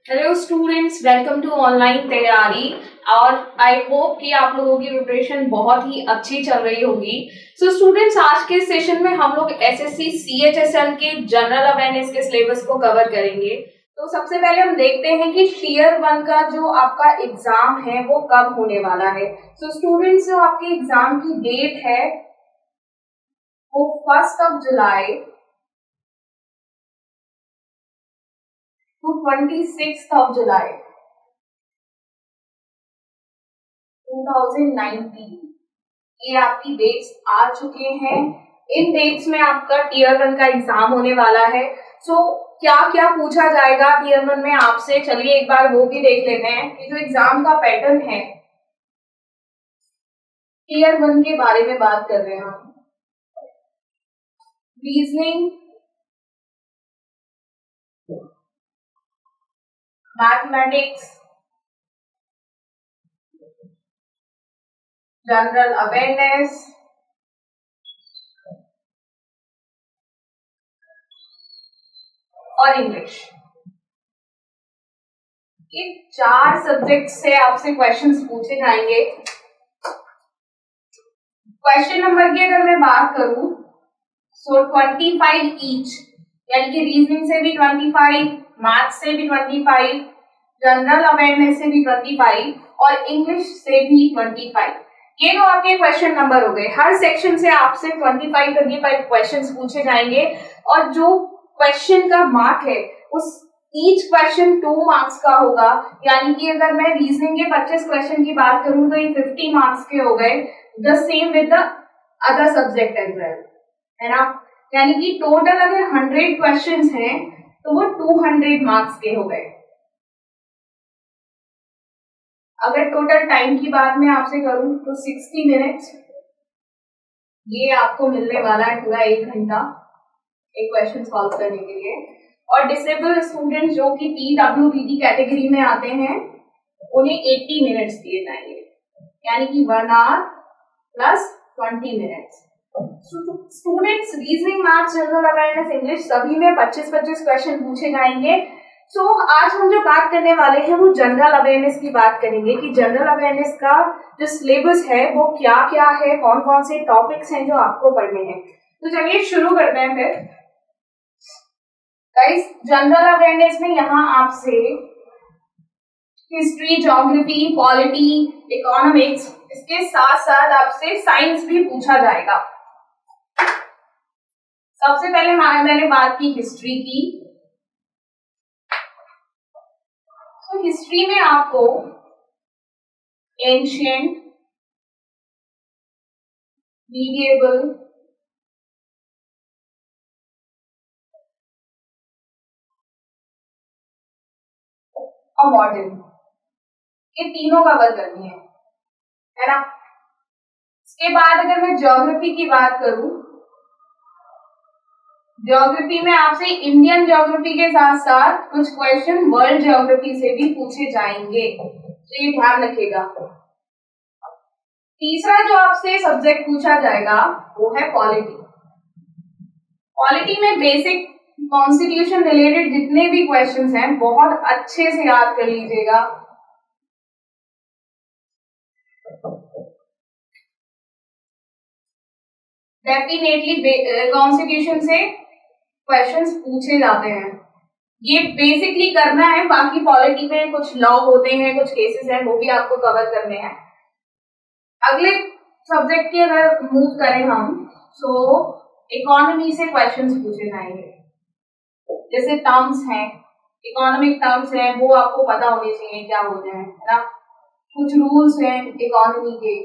Hello students, welcome to online तैयारी। और I hope कि आप लोगों की प्रिपरेशन बहुत ही अच्छी चल रही होगी। सो स्टूडेंट्स, आज के सेशन में हम लोग एसएससी सीएचएसएल के जनरल अवेयरनेस के सिलेबस को कवर करेंगे। तो सबसे पहले हम देखते हैं कि टीयर 1 का जो आपका एग्जाम है वो कब होने वाला है। सो स्टूडेंट्स, जो आपके एग्जाम की डेट है वो 1 जुलाई टू 26 जुलाई 2019 ये आपकी डेट्स आ चुके हैं। इन डेट्स में आपका टीयर 1 का एग्जाम होने वाला है। सो क्या क्या पूछा जाएगा टीयर 1 में आपसे, चलिए एक बार वो भी देख लेते हैं कि जो एग्जाम का पैटर्न है टीयर 1 के बारे में बात कर रहे हैं हम। रीजनिंग, मैथमेटिक्स, जनरल अवेयरनेस, और इंग्लिश। ये 4 सब्जेक्ट से आपसे क्वेश्चंस पूछे जाएंगे। क्वेश्चन नंबर की अगर मैं बात करूं सो 25 ईच, यानी कि रीजनिंग से भी 25, मैथ से भी 25, जनरल अवेयरनेस से भी 25 और इंग्लिश से भी 25। ये तो आपके क्वेश्चन नंबर हो गए। हर सेक्शन से आपसे 25 क्वेश्चंस पूछे जाएंगे और जो क्वेश्चन का मार्क है उस ईच क्वेश्चन 2 मार्क्स का होगा। यानी कि अगर मैं रीजनिंग के 25 क्वेश्चन की बात करूं तो ये 50 मार्क्स के हो गए। The same with the other subject as well, है ना। यानी कि टोटल अगर 100 क्वेश्चंस हैं तो वो 200 मार्क्स के हो गए। अगर टोटल टाइम की बात मैं आपसे करूं तो 60 मिनट्स ये आपको मिलने वाला है, पूरा 1 घंटा एक क्वेश्चन सॉल्व करने के लिए। और डिसेबल स्टूडेंट जो कि पीडब्ल्यूबीडी कैटेगरी में आते हैं उन्हें 80 मिनट्स दिए जाएंगे, यानी कि 1 hour plus 20 minutes. Students, reasoning, maths, general awareness, English सभी में 25-25 क्वेश्चन पूछे जाएंगे। सो आज हम जो बात करने वाले हैं वो जनरल अवेयरनेस की बात करेंगे कि जनरल अवेयरनेस का जो सिलेबस है वो क्या क्या है, कौन कौन से टॉपिक्स हैं जो आपको पढ़ने हैं। तो चलिए शुरू करते हैं फिर। गाइस, जनरल अवेयरनेस में यहाँ आपसे हिस्ट्री, ज्योग्राफी, पॉलिटी, इकोनॉमिक्स, इसके साथ साथ आपसे साइंस भी पूछा जाएगा। सबसे पहले मैंने बात की हिस्ट्री की। तो हिस्ट्री में आपको एंशिएंट, मीडिएबल, और मॉडर्न, ये तीनों कवर करनी है ना। इसके बाद अगर मैं ज्योग्राफी की बात करूं, ज्योग्राफी में आपसे इंडियन ज्योग्राफी के साथ साथ कुछ क्वेश्चन वर्ल्ड ज्योग्राफी से भी पूछे जाएंगे, तो ये ध्यान रखिएगा। तीसरा जो आपसे सब्जेक्ट पूछा जाएगा वो है पॉलिटी। पॉलिटी में बेसिक कॉन्स्टिट्यूशन रिलेटेड जितने भी क्वेश्चंस हैं बहुत अच्छे से याद कर लीजिएगा। डेफिनेटली कॉन्स्टिट्यूशन से क्वेश्चंस पूछे जाते हैं, ये बेसिकली करना है। बाकी पॉलिटी में कुछ लॉ होते हैं, कुछ केसेस हैं, वो भी आपको कवर करने हैं। अगले सब्जेक्ट की अगर मूव करें हम तो इकोनॉमी से क्वेश्चंस पूछे जाएंगे। जैसे टर्म्स हैं, इकोनॉमिक टर्म्स हैं, वो आपको पता होने चाहिए क्या होते हैं, है ना। कुछ रूल्स हैं इकोनॉमी के,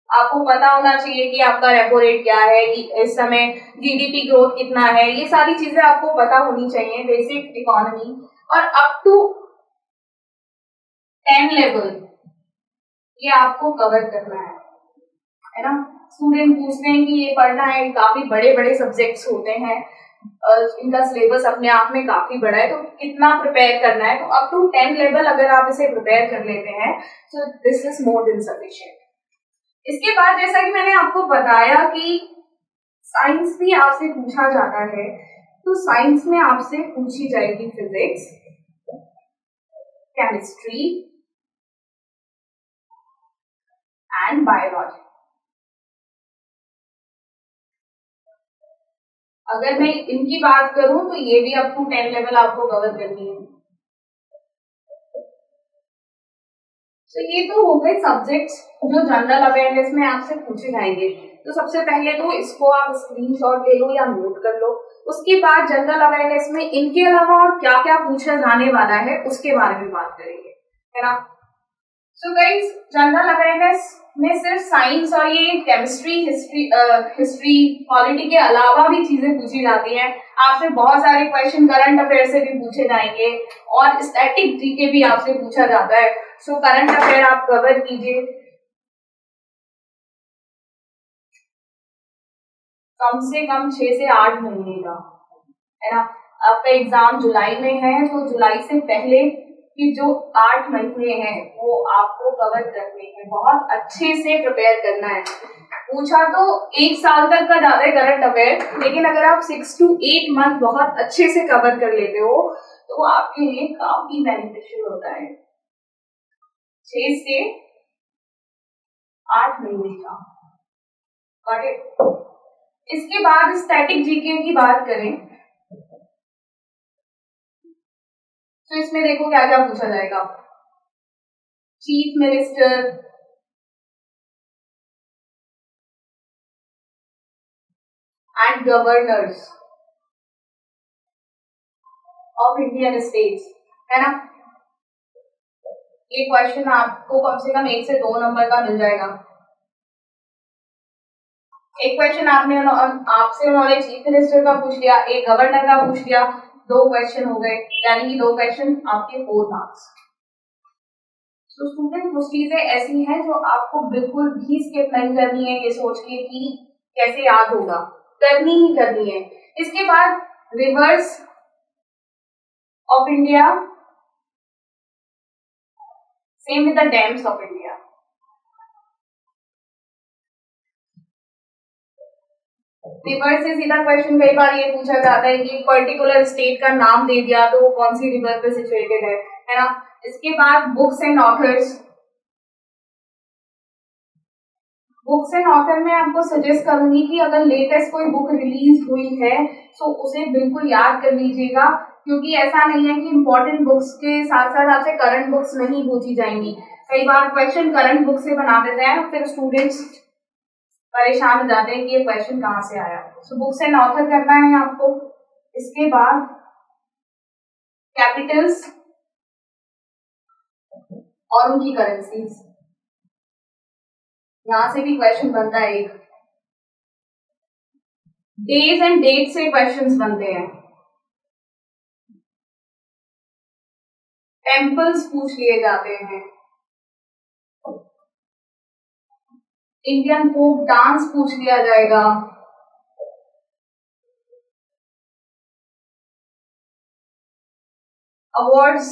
आपको पता होना चाहिए कि आपका रेपो रेट क्या है, इस समय जीडीपी ग्रोथ कितना है, ये सारी चीजें आपको पता होनी चाहिए, बेसिक इकोनॉमी। और अप टू 10 लेवल ये आपको कवर करना है ना। स्टूडेंट पूछते हैं कि ये पढ़ना है, काफी बड़े बड़े सब्जेक्ट्स होते हैं, इनका सिलेबस अपने आप में काफी बड़ा है, तो कितना प्रिपेयर करना है। तो अप टू 10 लेवल अगर आप इसे प्रिपेयर कर लेते हैं तो this is more than sufficient. इसके बाद जैसा कि मैंने आपको बताया कि साइंस भी आपसे पूछा जाता है, तो साइंस में आपसे पूछी जाएगी फिजिक्स, केमिस्ट्री एंड बायोलॉजी। अगर मैं इनकी बात करूं तो ये भी अप टू 10 लेवल आपको कवर करनी है। तो ये तो हो गए सब्जेक्ट्स जो जनरल अवेयरनेस में आपसे पूछे जाएंगे। तो सबसे पहले तो इसको आप स्क्रीनशॉट ले लो या नोट कर लो। उसके बाद जनरल अवेयरनेस में इनके अलावा और क्या क्या पूछा जाने वाला है उसके बारे में बात करेंगे, है ना। सो गाइस, जनरल अवेयरनेस में सिर्फ साइंस और ये केमिस्ट्री, हिस्ट्री, पॉलिटी के अलावा भी चीजें पूछी जाती हैं। आपसे बहुत सारे क्वेश्चन करंट अफेयर से भी पूछे जाएंगे और स्टैटिक जीके भी आपसे पूछा जाता है। सो करंट अफेयर आप कवर कीजिए, कम से कम 6 से 8 महीने का, है ना। आपका एग्जाम जुलाई में है तो जुलाई से पहले कि जो 8 महीने हैं वो आपको कवर करने हैं, बहुत अच्छे से प्रिपेयर करना है। पूछा तो 1 साल तक का जाता है करंट अफेयर, लेकिन अगर आप 6 to 8 मंथ बहुत अच्छे से कवर कर लेते हो तो आपके लिए काफी बेनिफिशियल होता है। 6 से 8 महीने का। इसके बाद स्टैटिक जीके की बात करें तो इसमें देखो क्या क्या पूछा जाएगा। Chief minister and governors of Indian states, है ना। ये क्वेश्चन आपको कम से कम 1 से 2 नंबर का मिल जाएगा। एक क्वेश्चन आपसे उन्होंने चीफ मिनिस्टर का पूछ लिया, एक गवर्नर का पूछ लिया, 2 क्वेश्चन हो गए, यानी कि 2 क्वेश्चन आपके 4 मार्क्स। तो स्टूडेंट कुछ चीजें ऐसी हैं जो आपको बिल्कुल भी स्किप नहीं करनी है ये सोच के कि कैसे याद होगा, करनी ही करनी है। इसके बाद reverse of India, same with the dams of India. River से सीधा क्वेश्चन कई बार ये पूछा जाता है कि पर्टिकुलर स्टेट का नाम दे दिया तो वो कौन सी रिवर पे सिचुएटेड है ना। इसके बाद books and authors. Books and author में आपको सजेस्ट करूंगी कि अगर लेटेस्ट कोई बुक रिलीज हुई है तो उसे बिल्कुल याद कर लीजिएगा, क्योंकि ऐसा नहीं है कि इम्पोर्टेंट बुक्स के साथ साथ आपसे करंट बुक्स नहीं पूछी जाएंगी। कई बार क्वेश्चन करंट बुक से बना देते हैं, फिर स्टूडेंट्स परेशान हो जाते हैं कि ये क्वेश्चन कहाँ से आया। सो बुक्स एंड ऑथर करना है आपको। इसके बाद कैपिटल्स और उनकी करेंसीज, यहां से भी क्वेश्चन बनता है। एक डेज एंड डेट से क्वेश्चंस बनते हैं। टेम्पल्स पूछ लिए जाते हैं। इंडियन फोक डांस पूछ लिया जाएगा। अवार्ड्स,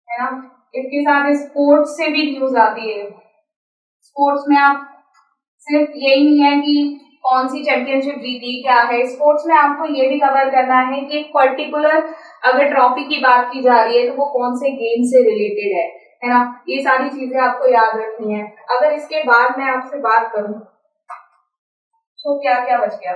है ना। इसके साथ स्पोर्ट्स से भी न्यूज आती है। स्पोर्ट्स में आप सिर्फ यही नहीं है कि कौन सी चैंपियनशिप जीती, क्या है, स्पोर्ट्स में आपको ये भी कवर करना है कि एक पर्टिकुलर अगर ट्रॉफी की बात की जा रही है तो वो कौन से गेम से रिलेटेड है ना। ये सारी चीजें आपको याद रखनी है। अगर इसके बाद मैं आपसे बात करूं तो क्या क्या बच गया।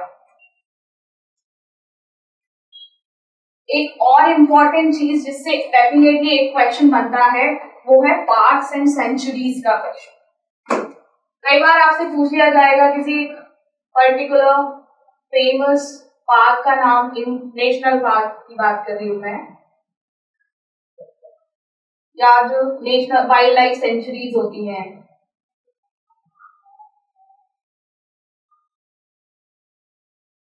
एक और इम्पोर्टेंट चीज जिससे डेफिनेटली एक क्वेश्चन बनता है वो है पार्क्स एंड सेंचुरीज का क्वेश्चन। कई बार आपसे पूछ लिया जाएगा किसी पर्टिकुलर फेमस पार्क का नाम, नेशनल पार्क की बात कर रही हूं मैं, या जो नेशनल वाइल्ड लाइफ सेंचुरीज होती हैं,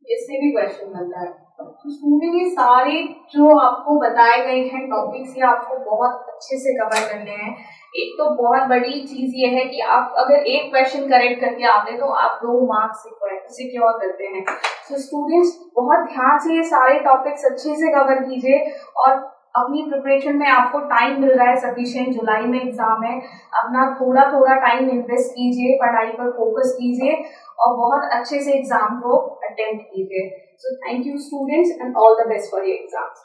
इससे भी क्वेश्चन बनता है। तो स्टूडेंट ये सारे जो आपको बताए गए हैं टॉपिक्स, ये आपको बहुत अच्छे से कवर करने हैं। एक तो बहुत बड़ी चीज ये है कि आप अगर एक क्वेश्चन करेक्ट करके आते तो आप 2 मार्क्स सिक्योर करते हैं। तो स्टूडेंट्स बहुत ध्यान से ये सारे टॉपिक्स अच्छे से कवर कीजिए और अपनी प्रिपरेशन में आपको टाइम मिल रहा है सफिशिएंट, जुलाई में एग्जाम है, अपना थोड़ा थोड़ा टाइम इन्वेस्ट कीजिए, पढ़ाई पर फोकस कीजिए और बहुत अच्छे से एग्जाम को अटेम्प्ट कीजिए। So thank you students and all the best for your exams.